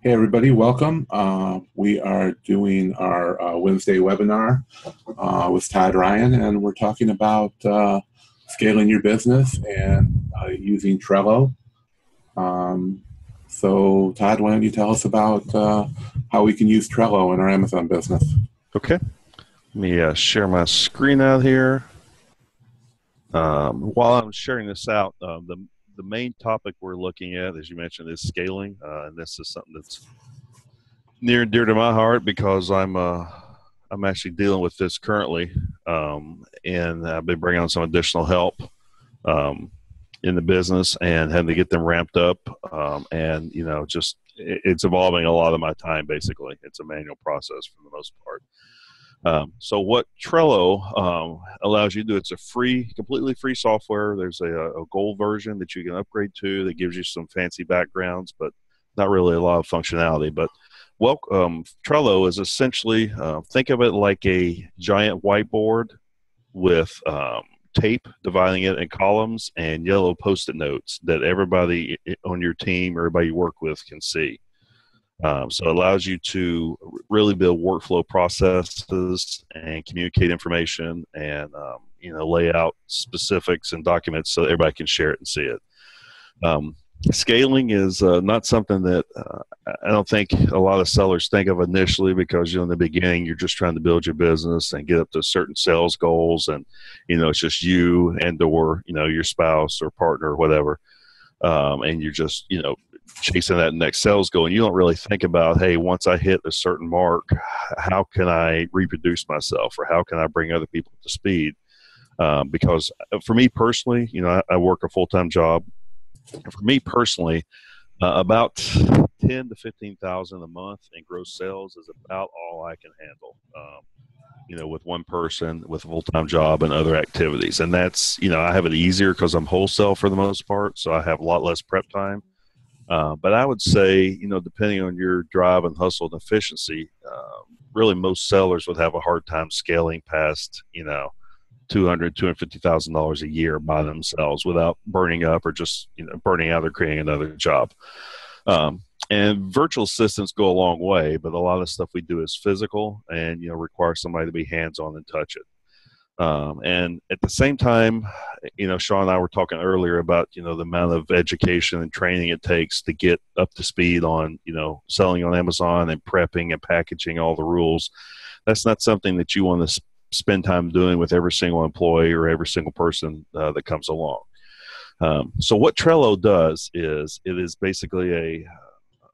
Hey everybody, welcome. We are doing our Wednesday webinar with Todd Ryan, and we're talking about scaling your business and using Trello. So Todd, why don't you tell us about how we can use Trello in our Amazon business? Okay. Let me share my screen out here. While I'm sharing this out, the main topic we're looking at, as you mentioned, is scaling, and this is something that's near and dear to my heart because I'm actually dealing with this currently, and I've been bringing on some additional help in the business and having to get them ramped up, and just it's involving a lot of my time. Basically, it's a manual process for the most part. So what Trello allows you to do, it's a completely free software. There's a gold version that you can upgrade to that gives you some fancy backgrounds, but not really a lot of functionality. But Trello is essentially, think of it like a giant whiteboard with tape dividing it in columns and yellow Post-it notes that everybody on your team, everybody you work with can see. So it allows you to really build workflow processes and communicate information and, lay out specifics and documents so that everybody can share it and see it. Scaling is not something that I don't think a lot of sellers think of initially because, in the beginning, you're just trying to build your business and get up to certain sales goals. And, it's just you and or, your spouse or partner or whatever. And you're just, chasing that next sales goal, and you don't really think about, hey, once I hit a certain mark, how can I reproduce myself, or how can I bring other people up to speed? Because for me personally, I work a full-time job. For me personally, about 10 to 15,000 a month in gross sales is about all I can handle. With one person, with a full-time job and other activities, and that's I have it easier because I'm wholesale for the most part, so I have a lot less prep time. But I would say, depending on your drive and hustle and efficiency, really most sellers would have a hard time scaling past, $250,000 a year by themselves without burning up or just, burning out or creating another job. And virtual assistants go a long way, but a lot of stuff we do is physical and, requires somebody to be hands-on and touch it. And at the same time, Sean and I were talking earlier about, the amount of education and training it takes to get up to speed on, selling on Amazon and prepping and packaging all the rules. That's not something that you want to spend time doing with every single employee or every single person that comes along. So what Trello does is it is basically a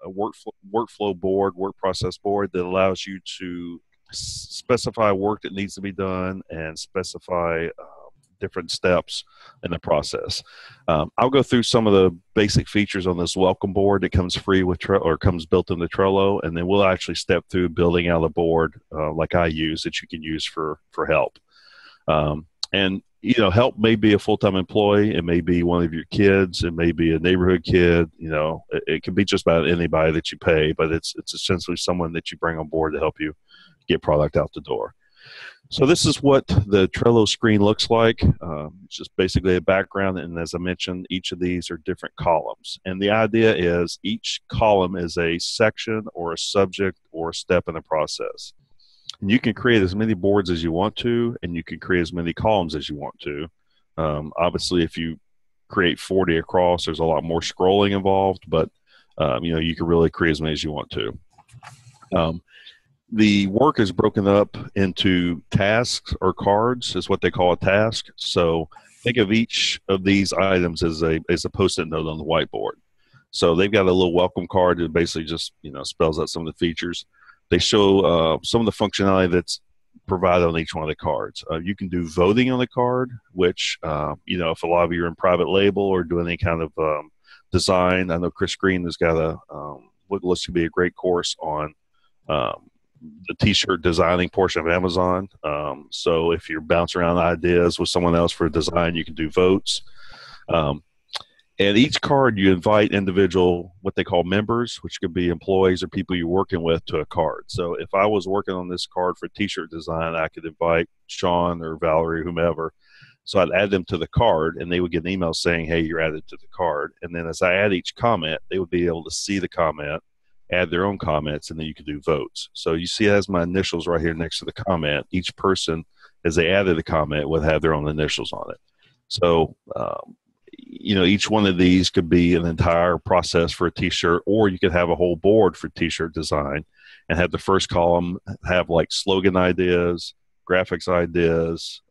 workflow board, work process board that allows you to specify work that needs to be done and specify different steps in the process. I'll go through some of the basic features on this welcome board that comes free with Trello or comes built into Trello, and then we'll actually step through building out a board like I use that you can use for help. And help may be a full-time employee, it may be one of your kids, it may be a neighborhood kid, it can be just about anybody that you pay, but it's essentially someone that you bring on board to help you get product out the door. So this is what the Trello screen looks like. It's just basically a background, and as I mentioned, each of these are different columns. And the idea is each column is a section or a subject or a step in the process. And you can create as many boards as you want to, and you can create as many columns as you want to. Obviously, if you create 40 across, there's a lot more scrolling involved, but you can really create as many as you want to. The work is broken up into tasks or cards, is what they call a task. So think of each of these items as a Post-it note on the whiteboard. So they've got a little welcome card that basically just spells out some of the features. They show some of the functionality that's provided on each one of the cards. You can do voting on the card, which if a lot of you are in private label or do any kind of design, I know Chris Green has got what looks to be a great course on the t-shirt designing portion of Amazon. So if you're bouncing around ideas with someone else for a design, you can do votes. And each card, you invite individual, what they call members, which could be employees or people you're working with, to a card. So if I was working on this card for t-shirt design, I could invite Sean or Valerie, whomever. So I'd add them to the card, and they would get an email saying, hey, you're added to the card. And then as I add each comment, they would be able to see the comment add their own comments, and then you can do votes. So you see it has my initials right here next to the comment. Each person, as they added the comment, would have their own initials on it. So, each one of these could be an entire process for a t-shirt, or you could have a whole board for t-shirt design and have the first column have like slogan ideas, graphics ideas,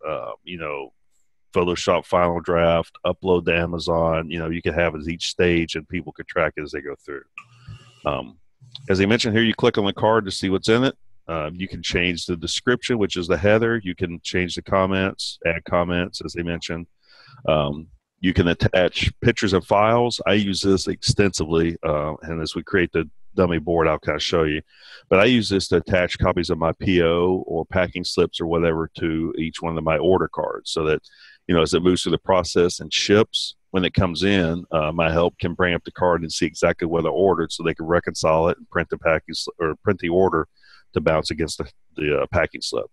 Photoshop final draft, upload to Amazon. You could have as each stage, and people could track it as they go through. As I mentioned here, you click on the card to see what's in it. You can change the description, which is the header. You can change the comments, add comments, as they mentioned. You can attach pictures and files. I use this extensively, and as we create the dummy board, I'll kind of show you. But I use this to attach copies of my PO or packing slips or whatever to each one of my order cards, so that as it moves through the process and ships, when it comes in, my help can bring up the card and see exactly what I ordered, so they can reconcile it and print the packing or print the order to bounce against the packing slip.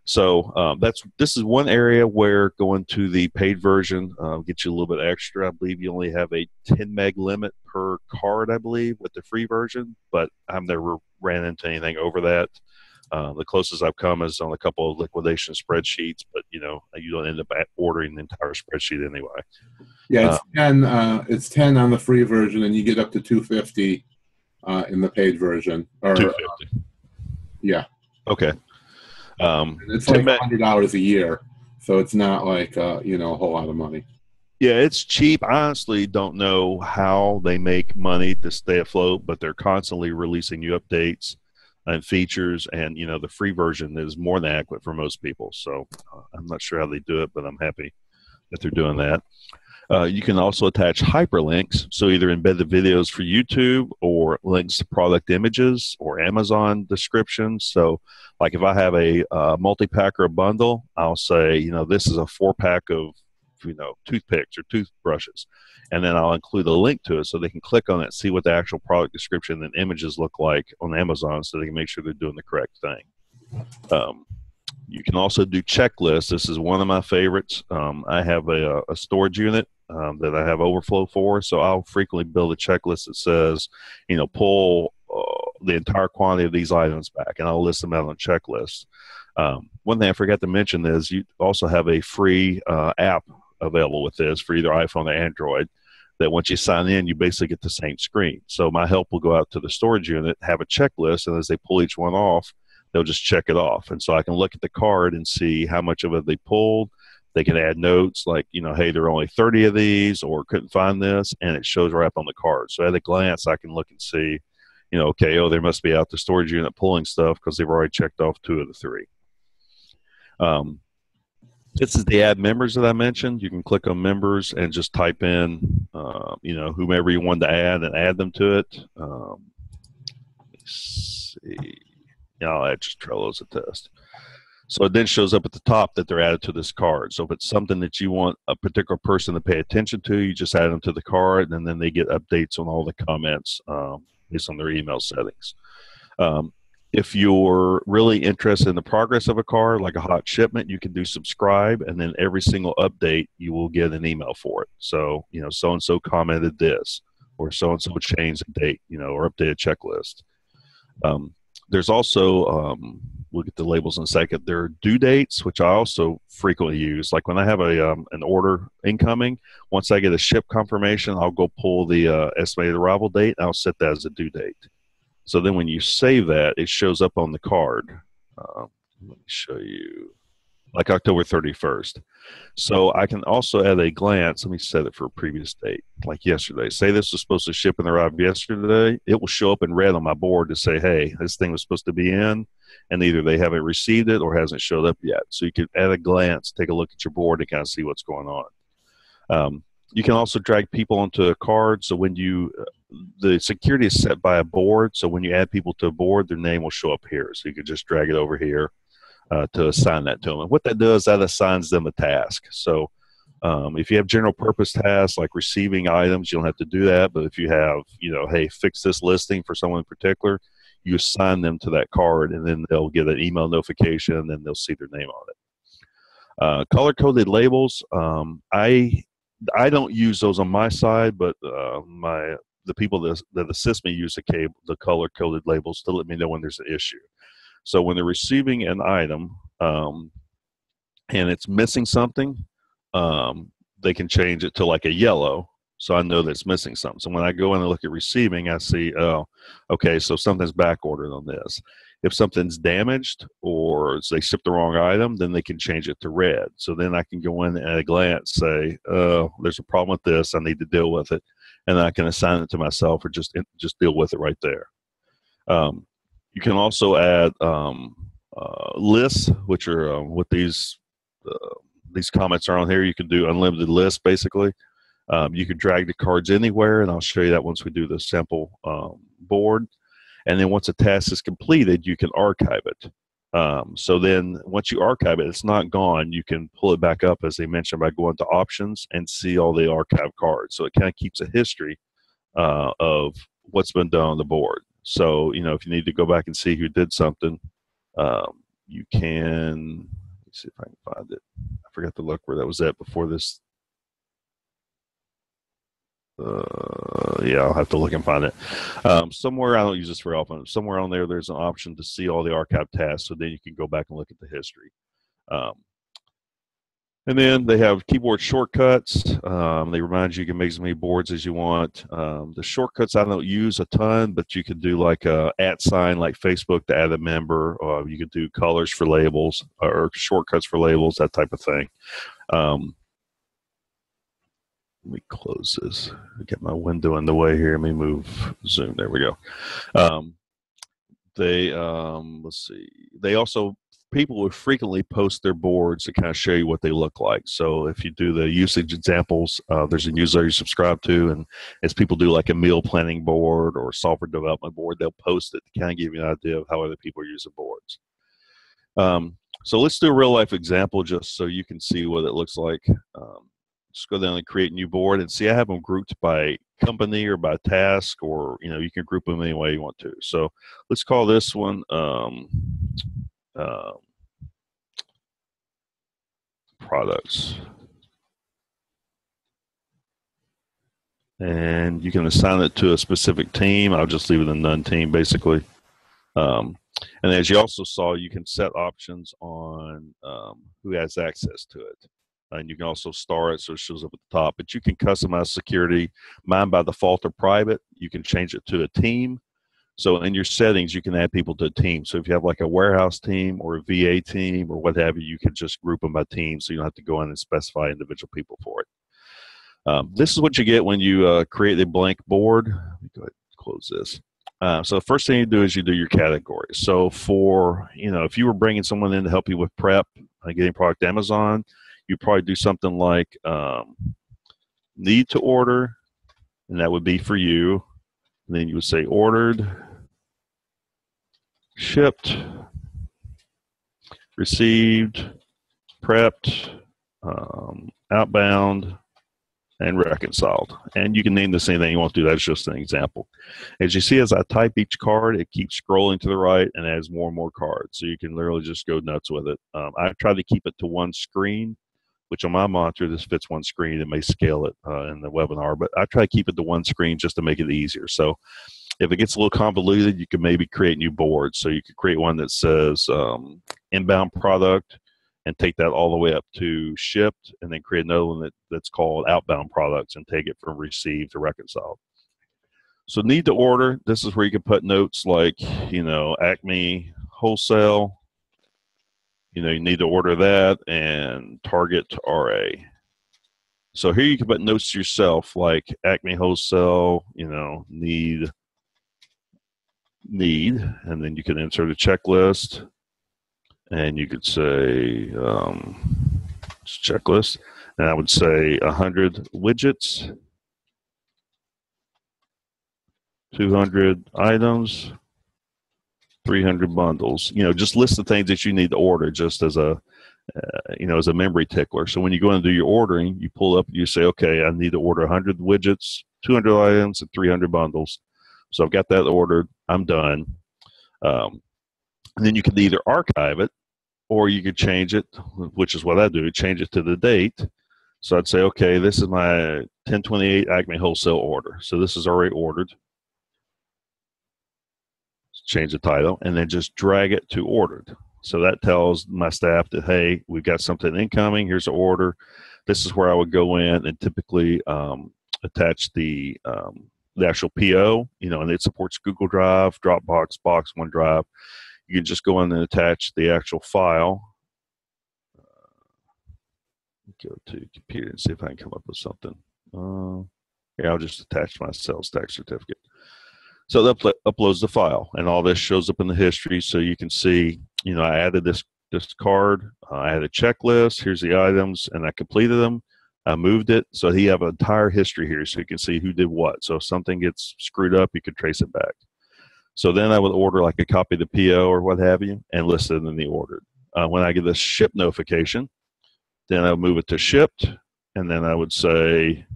So this is one area where going to the paid version gets you a little bit extra. I believe you only have a 10 meg limit per card, I believe, with the free version, but I've never ran into anything over that. The closest I've come is on a couple of liquidation spreadsheets, but you don't end up ordering the entire spreadsheet anyway. Yeah, it's 10 on the free version, and you get up to 250 in the paid version. Or 250. Yeah. Okay. It's like $100 a year, so it's not like a whole lot of money. Yeah, it's cheap. I honestly don't know how they make money to stay afloat, but they're constantly releasing new updates and features, and the free version is more than adequate for most people. So I'm not sure how they do it, but I'm happy that they're doing that. You can also attach hyperlinks, so either embed the videos for YouTube or links to product images or Amazon descriptions. So like if I have a multi-pack or a bundle, I'll say, this is a 4-pack of, toothpicks or toothbrushes. And then I'll include a link to it so they can click on it, see what the actual product description and images look like on Amazon, so they can make sure they're doing the correct thing. You can also do checklists. This is one of my favorites. I have a storage unit that I have overflow for, so I'll frequently build a checklist that says, pull the entire quantity of these items back, and I'll list them out on checklists. One thing I forgot to mention is you also have a free app available with this for either iPhone or Android, that once you sign in, you basically get the same screen. So my help will go out to the storage unit, have a checklist, and as they pull each one off, they'll just check it off. And so I can look at the card and see how much of it they pulled. They can add notes like, hey, there are only 30 of these, or couldn't find this, and it shows right up on the card. So at a glance, I can look and see, okay, they must be out the storage unit pulling stuff because they've already checked off 2 of the 3. This is the add members that I mentioned. You can click on members and just type in, whomever you want to add and add them to it. Let me see. I'll add just Trello as a test. So it then shows up at the top that they're added to this card. So if it's something that you want a particular person to pay attention to, you just add them to the card, and then they get updates on all the comments based on their email settings. If you're really interested in the progress of a card, like a hot shipment, you can do subscribe, and then every single update, you will get an email for it. So, so-and-so commented this, or so-and-so changed the date, or updated checklist. There's also, we'll get the labels in a second, there are due dates, which I also frequently use. Like when I have an order incoming, once I get a ship confirmation, I'll go pull the estimated arrival date, and I'll set that as a due date. So then when you save that, it shows up on the card. Let me show you, like October 31st. So I can also at a glance, let me set it for a previous date, like yesterday. Say this was supposed to ship and arrive yesterday. It will show up in red on my board to say, hey, this thing was supposed to be in, and either they haven't received it or hasn't showed up yet. So you can at a glance take a look at your board and kind of see what's going on. You can also drag people onto a card. So when the security is set by a board, so when you add people to a board, their name will show up here. So you can just drag it over here to assign that to them. And what that does, that assigns them a task. So if you have general purpose tasks like receiving items, you don't have to do that. But if you have, hey, fix this listing for someone in particular, you assign them to that card, and then they'll get an email notification, and then they'll see their name on it. Color-coded labels, I don't use those on my side, but my the people that assist me use the color coded labels to let me know when there's an issue. So when they're receiving an item and it's missing something, they can change it to like a yellow, so I know that's missing something. So when I go in and look at receiving, I see, oh, okay, so something's back ordered on this. If something's damaged or they shipped the wrong item, then they can change it to red. So then I can go in at a glance, say, oh, there's a problem with this, I need to deal with it, and I can assign it to myself or just deal with it right there. You can also add lists, which are what these comments are on here. You can do unlimited lists, basically. You can drag the cards anywhere, and I'll show you that once we do the sample board. And then once a task is completed, you can archive it. So then once you archive it, it's not gone. You can pull it back up, as they mentioned, by going to options and see all the archive cards. So it kind of keeps a history of what's been done on the board. So, you know, if you need to go back and see who did something, you can, let's see if I can find it. I forgot to look where that was at before this. Yeah, I'll have to look and find it. Somewhere, I don't use this very often, somewhere on there, there's an option to see all the archive tasks, so then you can go back and look at the history. And then they have keyboard shortcuts. They remind you can make as many boards as you want. The shortcuts I don't use a ton, but you can do like a @ sign, like Facebook, to add a member. You can do colors for labels or shortcuts for labels, that type of thing. Let me close this. Get my window in the way here. Let me move Zoom. There we go. Let's see. They also, people will frequently post their boards to kind of show you what they look like. So if you do the usage examples, there's a newsletter you subscribe to, and as people do like a meal planning board or software development board, they'll post it to kind of give you an idea of how other people are using boards. So let's do a real life example just so you can see what it looks like. Just go down and create a new board, and see I have them grouped by company or by task, or you know, you can group them any way you want to. So let's call this one products, and you can assign it to a specific team. I'll just leave it a none team, basically. And as you also saw, you can set options on who has access to it. And you can also star it so it shows up at the top. But you can customize security. Mine by default are private. You can change it to a team. So in your settings, you can add people to a team. So if you have like a warehouse team or a VA team or what have you, you can just group them by team, so you don't have to go in and specify individual people for it. This is what you get when you create a blank board. Let me go ahead and close this. So the first thing you do is you do your categories. So for, you know, if you were bringing someone in to help you with prep, getting product to Amazon, you probably do something like need to order, and that would be for you. And then you would say ordered, shipped, received, prepped, outbound, and reconciled. And you can name this anything you want to do. That's just an example. As you see, as I type each card, it keeps scrolling to the right and adds more and more cards. So you can literally just go nuts with it. I try to keep it to one screen, which on my monitor, this fits one screen. It may scale it in the webinar, but I try to keep it to one screen just to make it easier. So if it gets a little convoluted, you can maybe create new boards. So you could create one that says inbound product and take that all the way up to shipped, and then create another one that's called outbound products and take it from received to reconciled. So need to order, this is where you can put notes like, you know, Acme Wholesale, you know, you need to order that, and Target RA. So here you can put notes to yourself like Acme Wholesale, you know, need, and then you can insert a checklist, and you could say checklist, and I would say 100 widgets, 200 items, 300 bundles. You know, just list the things that you need to order, just as a you know, as a memory tickler. So when you go and do your ordering, you pull up and you say, okay, I need to order 100 widgets, 200 items, and 300 bundles. So I've got that ordered. I'm done. And then you can either archive it, or you could change it, which is what I do, change it to the date. So I'd say, okay, this is my 1028 Acme wholesale order. So this is already ordered. Change the title, and then just drag it to ordered. So that tells my staff that, hey, we've got something incoming. Here's the order. This is where I would go in and typically attach the actual PO, and it supports Google Drive, Dropbox, Box, OneDrive. You can just go in and attach the actual file. Go to computer and see if I can come up with something. I'll just attach my sales tax certificate. So that uploads the file, and all this shows up in the history, so you can see, I added this card, I had a checklist, here's the items, and I completed them. I moved it, so you have an entire history here, so you can see who did what. So if something gets screwed up, you can trace it back. So then I would order like a copy of the PO or what have you, and list it in the ordered. When I get the ship notification, then I'll move it to shipped, and then I would say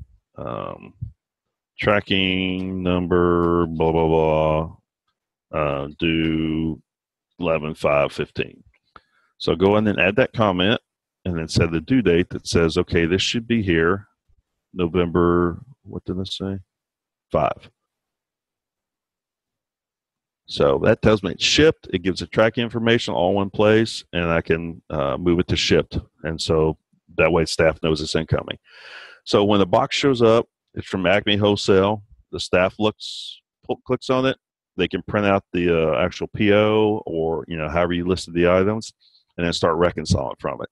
tracking number, blah, blah, blah, due 11/5/15. So go in and add that comment, and then set the due date that says, okay, this should be here, November, what did I say? 5. So that tells me it's shipped. It gives the tracking information all in one place, and I can move it to shipped. And so that way staff knows it's incoming. So when the box shows up, it's from Acme Wholesale. The staff clicks on it. They can print out the actual PO or, however you listed the items, and then start reconciling from it.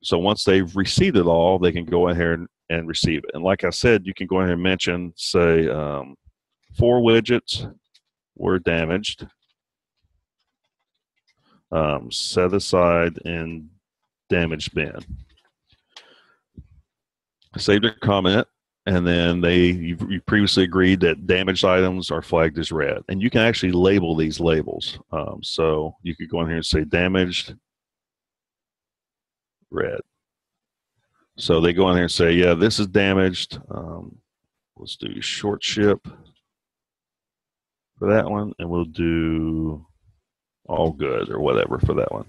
So once they've received it all, they can go in here and receive it. And like I said, you can go in here and mention, say, 4 widgets were damaged, set aside in damaged bin. Saved a comment, and then you previously agreed that damaged items are flagged as red. And you can actually label these labels. So you could go in here and say damaged, red. So they go in here and say, yeah, this is damaged. Let's do short ship for that one, and we'll do all good or whatever for that one.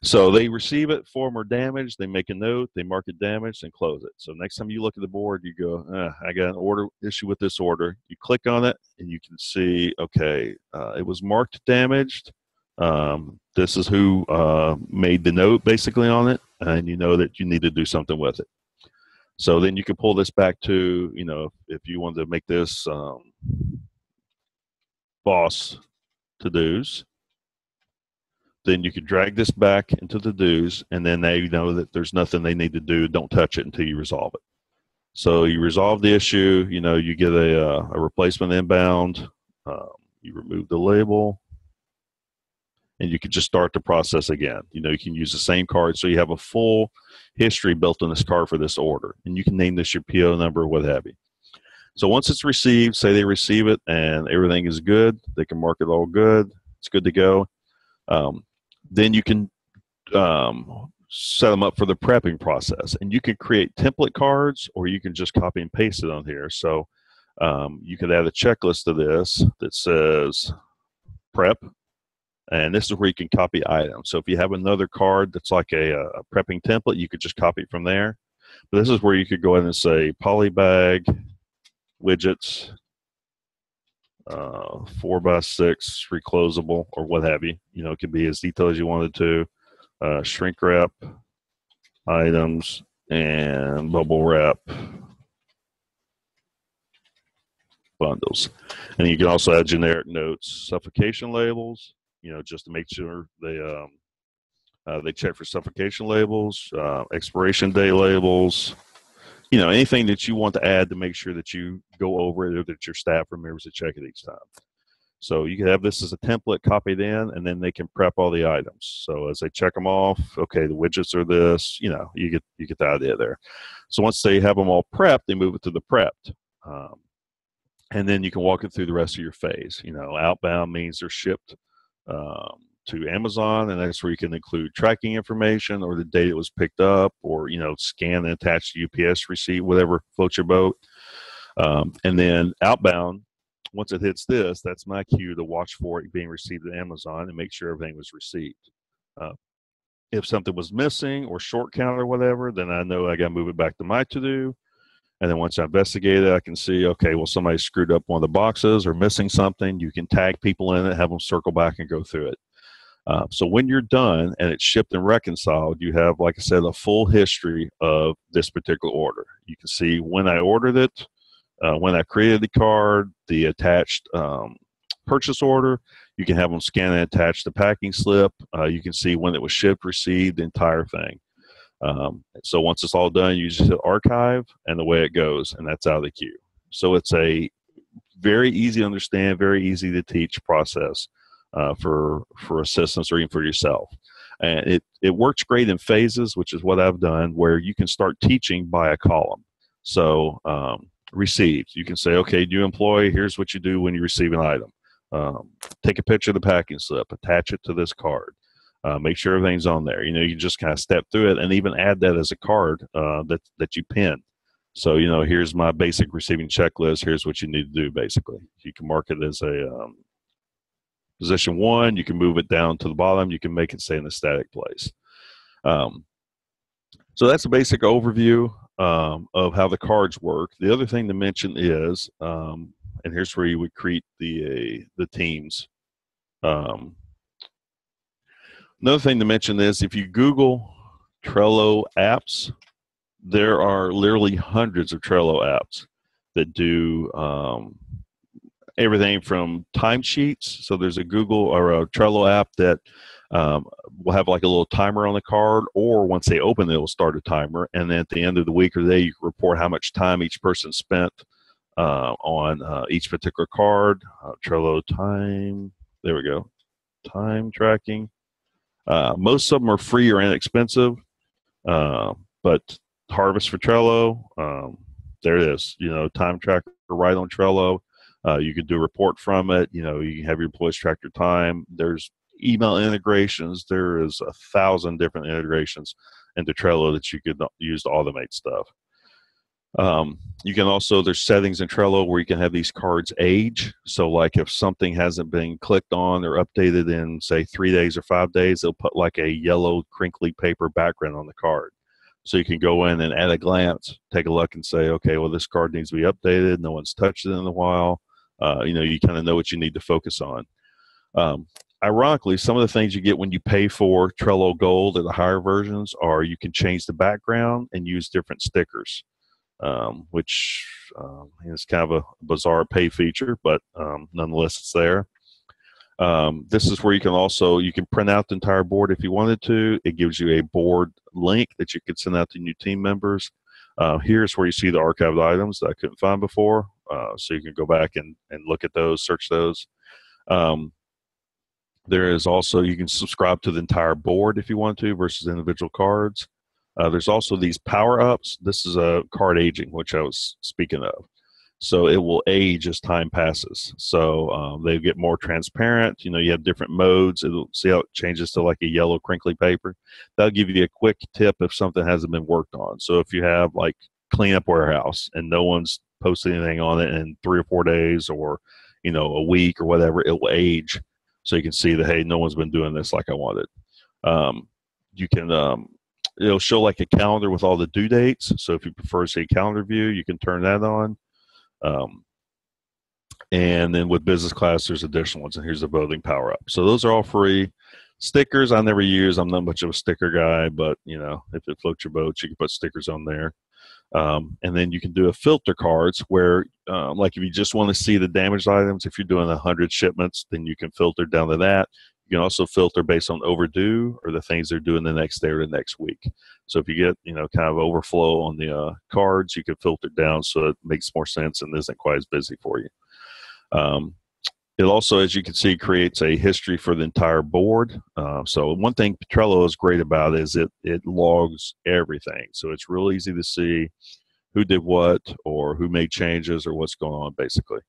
So they receive it, form or damaged, they make a note, they mark it damaged, and close it. So next time you look at the board, you go, I got an order issue with this order. You click on it, and you can see, okay, it was marked damaged. This is who made the note basically on it, and you know that you need to do something with it. So then you can pull this back to, if you wanted to make this boss to-dos, then you could drag this back into the dues, and then they know that there's nothing they need to do. Don't touch it until you resolve it. So you resolve the issue, you get a replacement inbound, you remove the label, and you can just start the process again. You can use the same card, so you have a full history built in this card for this order, and you can name this your PO number, what have you. So once it's received, say they receive it and everything is good, they can mark it all good, it's good to go. Then you can set them up for the prepping process, and you can create template cards, or you can just copy and paste it on here. So you could add a checklist to this that says prep, and this is where you can copy items. So if you have another card that's like a prepping template, you could just copy it from there. But this is where you could go ahead and say polybag widgets, 4x6 reclosable or what have you. It could be as detailed as you wanted to. Shrink wrap items and bubble wrap bundles. And you can also add generic notes, suffocation labels, just to make sure they check for suffocation labels, expiration day labels, anything that you want to add to make sure that you go over it or that your staff remembers to check it each time. So you can have this as a template copied in, and then they can prep all the items. So as they check them off, okay, the widgets are this, you get the idea there. So once they have them all prepped, they move it to the prepped. And then you can walk it through the rest of your phase. Outbound means they're shipped to Amazon, and that's where you can include tracking information or the date it was picked up, or scan and attach the UPS receipt, whatever floats your boat. And then outbound, once it hits this, that's my cue to watch for it being received at Amazon and make sure everything was received. If something was missing or short count or whatever, then I know I got to move it back to my to-do. And then once I investigate it, I can see, okay, well, somebody screwed up one of the boxes or missing something. You can tag people in it, have them circle back and go through it. So when you're done and it's shipped and reconciled, you have, like I said, a full history of this particular order. You can see when I ordered it, when I created the card, the attached purchase order. You can have them scan and attach the packing slip. You can see when it was shipped, received, the entire thing. So once it's all done, you just hit archive and the way it goes, and that's out of the queue. So it's a very easy to understand, very easy to teach process for assistants or even for yourself. And it works great in phases, which is what I've done, where you can start teaching by a column. So received, you can say, okay, new employee, here's what you do when you receive an item. Take a picture of the packing slip, attach it to this card. Make sure everything's on there. You know, you just kind of step through it and even add that as a card that you pin. So, you know, here's my basic receiving checklist. Here's what you need to do, basically. You can mark it as a position 1. You can move it down to the bottom. You can make it stay in a static place. So that's a basic overview of how the cards work. The other thing to mention is, and here's where you would create the teams. Another thing to mention is if you Google Trello apps, there are literally hundreds of Trello apps that do everything from timesheets. So there's a Google or a Trello app that will have like a little timer on the card, or once they open it, it'll start a timer. And then at the end of the week or day, you can report how much time each person spent on each particular card. Trello time, there we go, time tracking. Most of them are free or inexpensive, but Harvest for Trello, there it is. You know, time tracker right on Trello. You can do a report from it. You know, you can have your employees track your time. There's email integrations. There is 1,000 different integrations into Trello that you could use to automate stuff. You can also, there's settings in Trello where you can have these cards age. So like if something hasn't been clicked on or updated in say 3 days or 5 days, they'll put like a yellow crinkly paper background on the card. So you can go in and at a glance, take a look and say, okay, well, this card needs to be updated. No one's touched it in a while. You know, you kind of know what you need to focus on. Ironically, some of the things you get when you pay for Trello Gold at the higher versions are you can change the background and use different stickers. Which is kind of a bizarre pay feature, but nonetheless, it's there. This is where you can print out the entire board if you wanted to. It gives you a board link that you could send out to new team members. Here's where you see the archived items that I couldn't find before. So you can go back and look at those, search those. There is also, you can subscribe to the entire board if you want to versus individual cards. There's also these power-ups. This is a card aging, which I was speaking of. So it will age as time passes. So they get more transparent. You know, you have different modes. It'll see how it changes to like a yellow crinkly paper. That'll give you a quick tip if something hasn't been worked on. So if you have like cleanup warehouse and no one's posted anything on it in 3 or 4 days or, you know, a week or whatever, it will age. So you can see that, hey, no one's been doing this like I wanted. You can it'll show like a calendar with all the due dates. So if you prefer, say, calendar view, you can turn that on. And then with business class, there's additional ones. And here's the voting power up. So those are all free. Stickers I never use. I'm not much of a sticker guy, but you know, if it floats your boat, you can put stickers on there. And then you can do a filter cards where, like if you just want to see the damaged items, if you're doing 100 shipments, then you can filter down to that. You can also filter based on overdue or the things they're doing the next day or the next week. So if you get, you know, kind of overflow on the cards, you can filter down so it makes more sense and isn't quite as busy for you. It also, as you can see, creates a history for the entire board. So one thing Trello is great about is it logs everything. So it's real easy to see who did what or who made changes or what's going on, basically.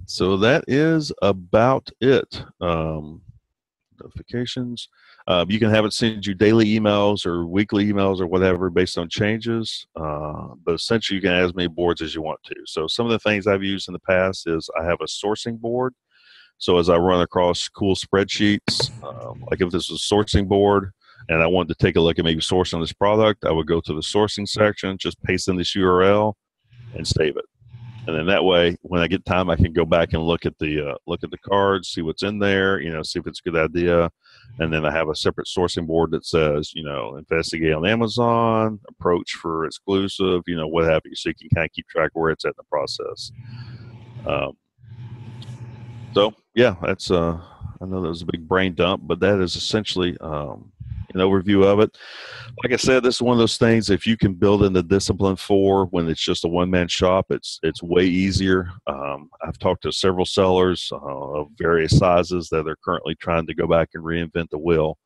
So that is about it. Notifications. You can have it send you daily emails or weekly emails or whatever based on changes. But essentially, you can add as many boards as you want to. So some of the things I've used in the past is I have a sourcing board. So as I run across cool spreadsheets, like if this was a sourcing board and I wanted to take a look at maybe sourcing this product, I would go to the sourcing section, just paste in this URL and save it. And then that way, when I get time, I can go back and look at the cards, see what's in there, see if it's a good idea. And then I have a separate sourcing board that says, investigate on Amazon, approach for exclusive, what have you, so you can kind of keep track of where it's at in the process. So yeah, that's I know that was a big brain dump, but that is essentially an overview of it. Like I said, this is one of those things. If you can build in the discipline for when it's just a one-man shop, it's way easier. I've talked to several sellers of various sizes that are currently trying to go back and reinvent the wheel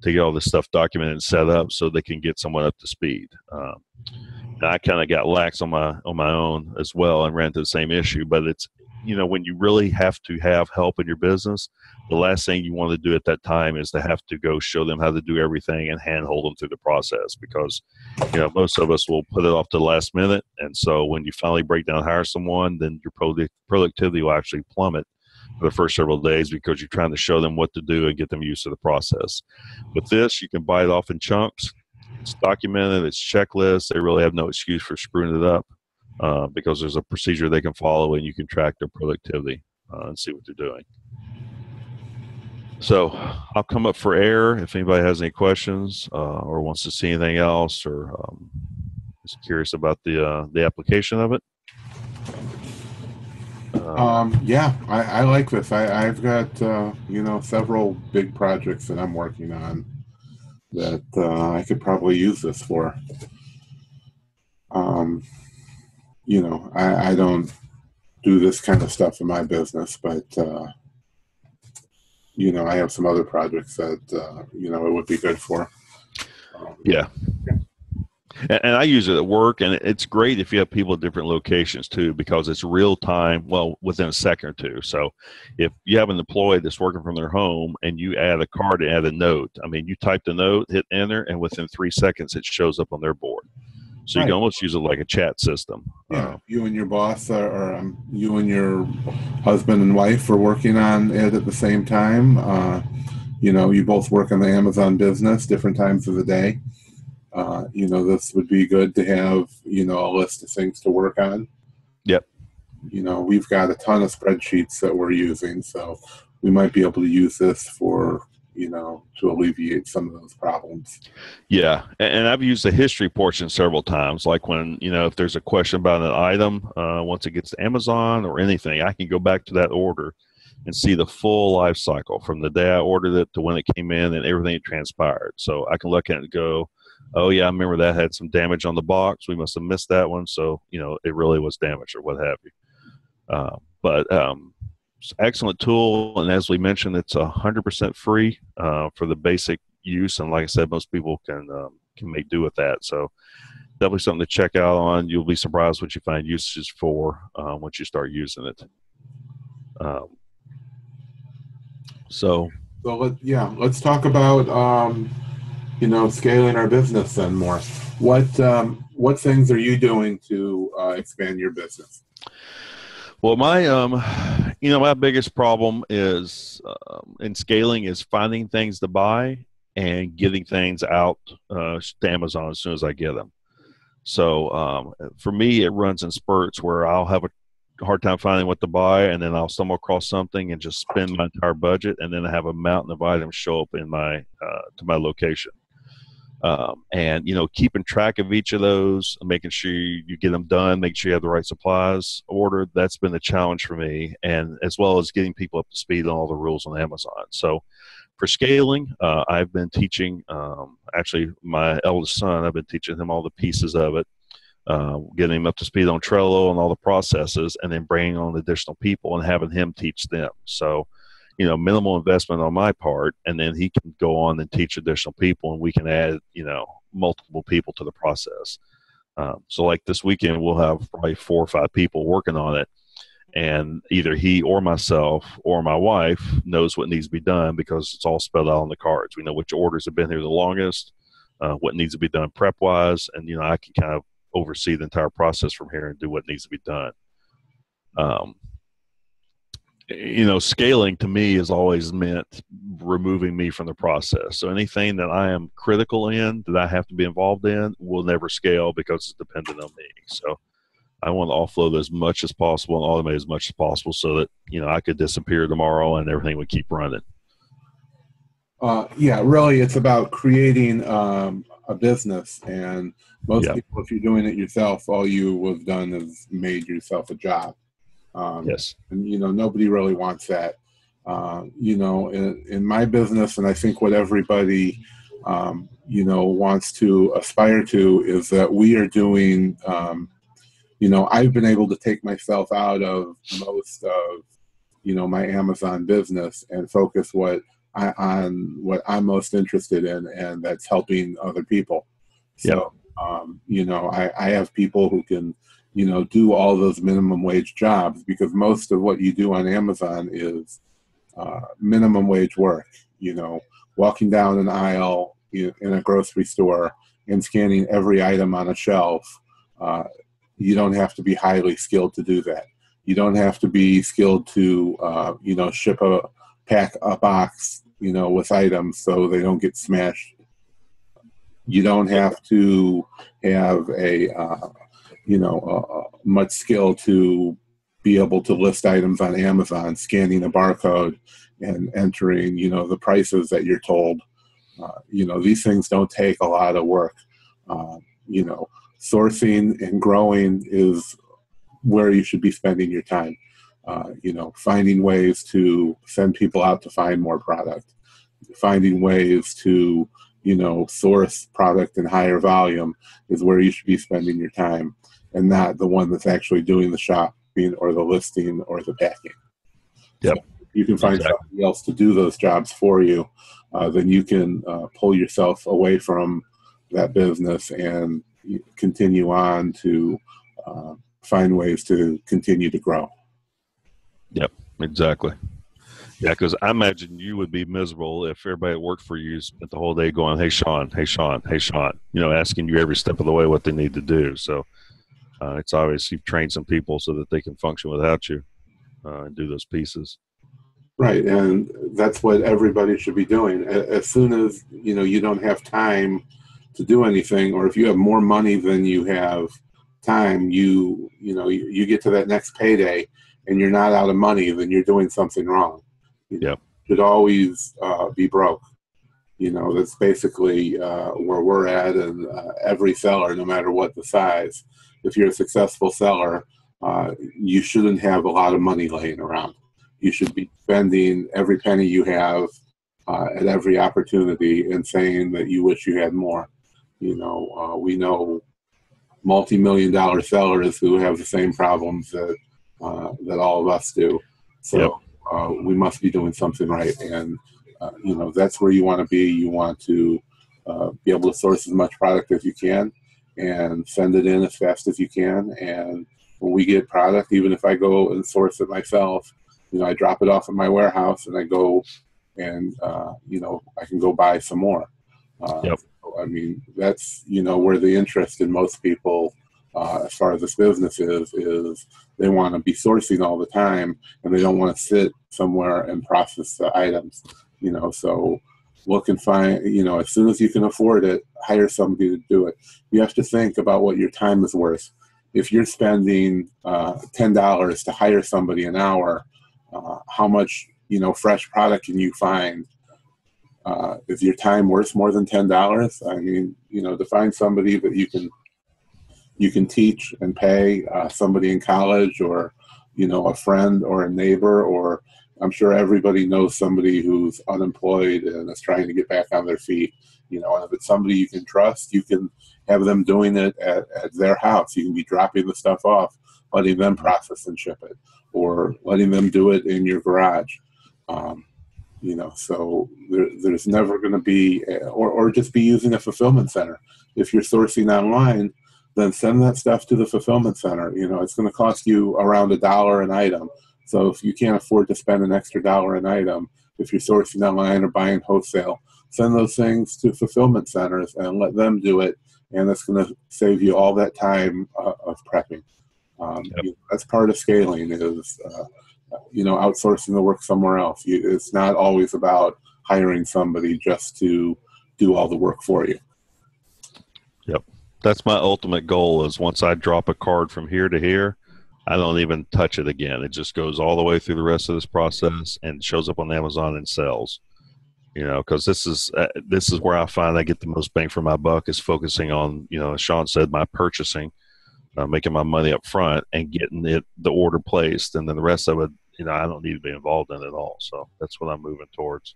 to get all this stuff documented and set up so they can get someone up to speed. And I kind of got lax on my own as well and ran into the same issue. But it's when you really have to have help in your business, the last thing you want to do at that time is to have to go show them how to do everything and handhold them through the process, because most of us will put it off to the last minute. And so when you finally break down and hire someone, then your productivity will actually plummet for the first several days because you're trying to show them what to do and get them used to the process. With this, you can bite it off in chunks. It's documented, it's checklists. They really have no excuse for screwing it up because there's a procedure they can follow and you can track their productivity and see what they're doing. So I'll come up for air if anybody has any questions or wants to see anything else or is curious about the application of it. Yeah, I like this. I've got several big projects that I'm working on that I could probably use this for. I don't do this kind of stuff in my business, but I have some other projects that it would be good for. Yeah. And I use it at work, and it's great if you have people at different locations too, because it's real time, well, within a second or two. So if you have an employee that's working from their home and you add a card and add a note, I mean, you type the note, hit enter, and within 3 seconds, it shows up on their board. So you can almost use it like a chat system. Yeah, you and your boss or you and your husband and wife are working on it at the same time. You both work on the Amazon business, different times of the day. This would be good to have, a list of things to work on. Yep. We've got a ton of spreadsheets that we're using, so we might be able to use this for, to alleviate some of those problems. Yeah. And I've used the history portion several times, like when, if there's a question about an item, once it gets to Amazon or anything, I can go back to that order and see the full life cycle from the day I ordered it to when it came in and everything that transpired. So I can look at it and go, oh yeah, I remember that had some damage on the box. We must have missed that one. So, it really was damaged or what have you. But it's an excellent tool. And as we mentioned, it's 100% free for the basic use. And like I said, most people can make do with that. So definitely something to check out on. You'll be surprised what you find uses for once you start using it. Let's talk about scaling our business then more. What things are you doing to expand your business? Well, my biggest problem is in scaling is finding things to buy and getting things out to Amazon as soon as I get them. So for me, it runs in spurts where I'll have a hard time finding what to buy, and then I'll stumble across something and just spend my entire budget, and then I have a mountain of items show up in my to my location. And keeping track of each of those, making sure you get them done, make sure you have the right supplies ordered. That's been the challenge for me, and as well as getting people up to speed on all the rules on Amazon. So for scaling, I've been teaching actually my eldest son. I've been teaching him all the pieces of it, getting him up to speed on Trello and all the processes, and then bringing on additional people and having him teach them. So minimal investment on my part, and then he can go on and teach additional people, and we can add, multiple people to the process. So like this weekend, we'll have probably 4 or 5 people working on it, and either he or myself or my wife knows what needs to be done because it's all spelled out on the cards. We know which orders have been here the longest, what needs to be done prep-wise, and, I can kind of oversee the entire process from here and do what needs to be done. Scaling to me has always meant removing me from the process. So anything that I am critical in, that I have to be involved in, will never scale because it's dependent on me. So I want to offload as much as possible and automate as much as possible so that, I could disappear tomorrow and everything would keep running. Yeah, really, it's about creating a business. And most Yeah. people, if you're doing it yourself, all you have done is made yourself a job. Yes. And, nobody really wants that. In my business, and I think what everybody, wants to aspire to is that we are doing, I've been able to take myself out of most of, my Amazon business and focus on what I'm most interested in, and that's helping other people. Yep. So, I have people who can, do all those minimum wage jobs, because most of what you do on Amazon is minimum wage work, walking down an aisle in a grocery store and scanning every item on a shelf. You don't have to be highly skilled to do that. You don't have to be skilled to, pack a box, with items so they don't get smashed. You don't have to have much skill to be able to list items on Amazon, scanning a barcode and entering, the prices that you're told. These things don't take a lot of work. Sourcing and growing is where you should be spending your time. Finding ways to send people out to find more product, finding ways to, source product in higher volume is where you should be spending your time, and not the one that's actually doing the shopping or the listing or the packing. Yep. So you can find somebody else to do those jobs for you, then you can pull yourself away from that business and continue on to find ways to continue to grow. Yep, exactly. Yeah, because I imagine you would be miserable if everybody that worked for you spent the whole day going, "Hey, Sean, hey, Sean, hey, Sean," asking you every step of the way what they need to do. So it's obvious you've trained some people so that they can function without you and do those pieces. Right, and that's what everybody should be doing. As soon as, you don't have time to do anything, or if you have more money than you have time, you get to that next payday and you're not out of money, then you're doing something wrong. Yeah. Should always be broke. That's basically where we're at, and every seller, no matter what the size, if you're a successful seller, you shouldn't have a lot of money laying around. You should be spending every penny you have at every opportunity and saying that you wish you had more. We know multi-million-dollar sellers who have the same problems that all of us do. So we must be doing something right, and that's where you want to be. You want to be able to source as much product as you can and send it in as fast as you can. And when we get product, even if I go and source it myself, I drop it off at my warehouse and I go and I can go buy some more. I mean, that's where the interest in most people as far as this business is they want to be sourcing all the time, and they don't want to sit somewhere and process the items. So look and find, as soon as you can afford it, hire somebody to do it. You have to think about what your time is worth. If you're spending $10 to hire somebody an hour, how much fresh product can you find? Is your time worth more than $10? I mean, to find somebody that you can teach and pay, somebody in college, or a friend or a neighbor, or I'm sure everybody knows somebody who's unemployed and is trying to get back on their feet. And if it's somebody you can trust, you can have them doing it at their house. You can be dropping the stuff off, letting them process and ship it, or letting them do it in your garage. So there's never going to be, or just be using a fulfillment center. If you're sourcing online, then send that stuff to the fulfillment center. It's going to cost you around $1 an item. So if you can't afford to spend an extra $1 an item, if you're sourcing online or buying wholesale, send those things to fulfillment centers and let them do it. And that's going to save you all that time of prepping. That's part of scaling is, outsourcing the work somewhere else. It's not always about hiring somebody just to do all the work for you. Yep. That's my ultimate goal is once I drop a card from here to here, I don't even touch it again. It just goes all the way through the rest of this process and shows up on Amazon and sells. Because this is where I find I get the most bang for my buck is focusing on, as Sean said, my purchasing, making my money up front and getting the order placed. And then the rest of it, I don't need to be involved in it at all. So that's what I'm moving towards.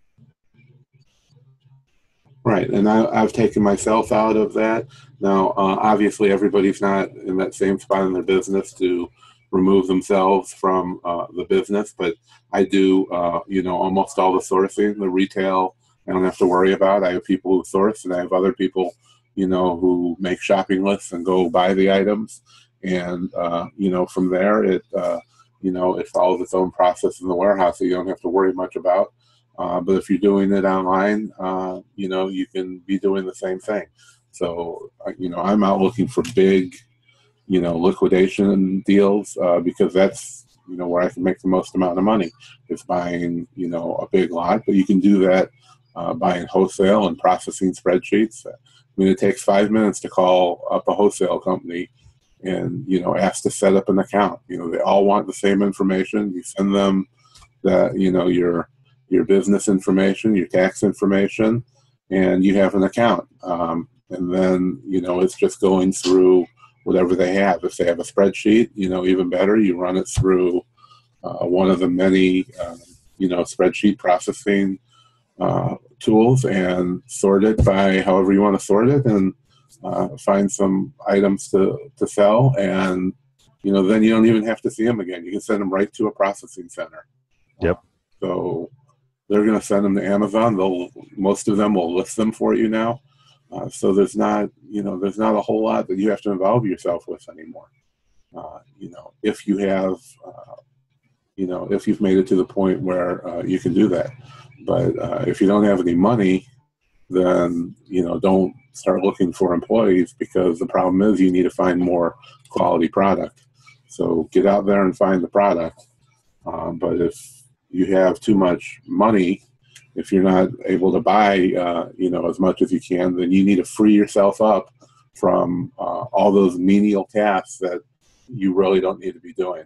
Right, and I've taken myself out of that. Now, obviously, everybody's not in that same spot in their business to remove themselves from the business, but I do, almost all the sourcing, the retail, I don't have to worry about. I have people who source, and I have other people, who make shopping lists and go buy the items, and from there, it follows its own process in the warehouse, so you don't have to worry much about. But if you're doing it online, you can be doing the same thing. So, I'm out looking for big, liquidation deals because that's, where I can make the most amount of money is buying, a big lot. But you can do that buying wholesale and processing spreadsheets. It takes 5 minutes to call up a wholesale company and, ask to set up an account. They all want the same information. You send them that, your business information, your tax information, and you have an account. And then, it's just going through whatever they have. If they have a spreadsheet, even better, you run it through one of the many, spreadsheet processing tools and sort it by however you want to sort it and find some items to sell. And, then you don't even have to see them again. You can send them right to a processing center. Yep. So they're going to send them to Amazon. Most of them will list them for you now. So there's not a whole lot that you have to involve yourself with anymore. If you have, if you've made it to the point where you can do that. But if you don't have any money, then, don't start looking for employees because the problem is you need to find more quality product. So get out there and find the product. But if you have too much money, if you're not able to buy, as much as you can, then you need to free yourself up from all those menial tasks that you really don't need to be doing.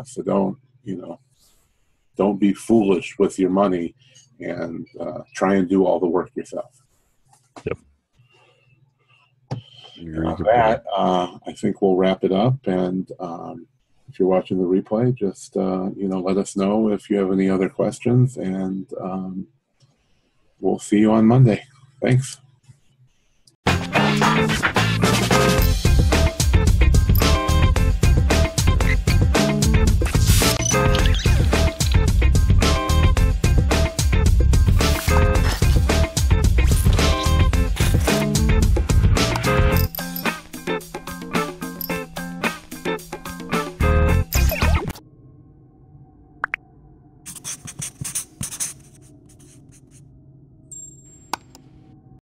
So don't be foolish with your money and try and do all the work yourself. Yep. With that, I think we'll wrap it up. And if you're watching the replay, just let us know if you have any other questions, and we'll see you on Monday. Thanks.